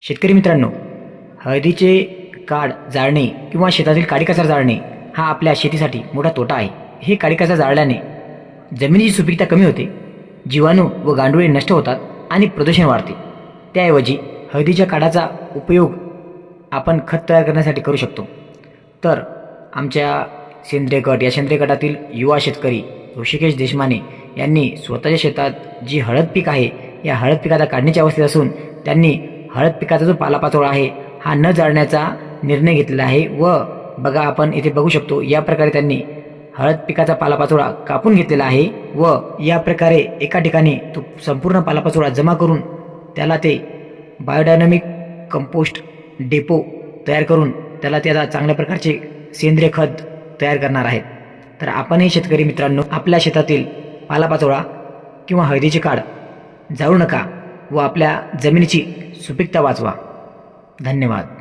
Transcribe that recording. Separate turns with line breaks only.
शेतकरी मित्रांनो, हळदीचे काड जाळणे किंवा शेतातील काडी कचरा जाळणे हा आपल्या शेतीसाठी मोठा तोटा आहे. हे काडी कचरा जाळल्याने जमिनीची सुपीकता कमी होते, जीवाणू व गांडुळे नष्ट होतात आणि प्रदूषण वाढते. त्याऐवजी हळदीच्या काडाचा उपयोग आपण खत तयार करण्यासाठी करू शकतो. तर आमच्या सेंद्रिय गट या सेंद्रिय गटातील युवा शेतकरी ऋषिकेश देशमाने यांनी स्वतःच्या शेतात जी हळद पीक आहे या हळद पिकाचा काढणीच्या अवस्थेत असून त्यांनी हळद पिकाचा जो पालापाचोळा आहे हा न जाळण्याचा निर्णय घेतलेला आहे. व बघा, आपण इथे बघू शकतो या प्रकारे त्यांनी हळद पिकाचा पालापाचोळा कापून घेतलेला आहे व या प्रकारे एका ठिकाणी तो संपूर्ण पालापाचोळा जमा करून त्याला ते बायोडायनामिक कंपोस्ट डेपो तयार करून त्याला ते आता चांगल्या प्रकारचे सेंद्रिय खत तयार करणार आहेत. तर आपणही शेतकरी मित्रांनो, आपल्या शेतातील पालापाचोळा किंवा हळदीचे काड जाळू नका व आपल्या जमिनीची सुपीकता वाचवा. धन्यवाद.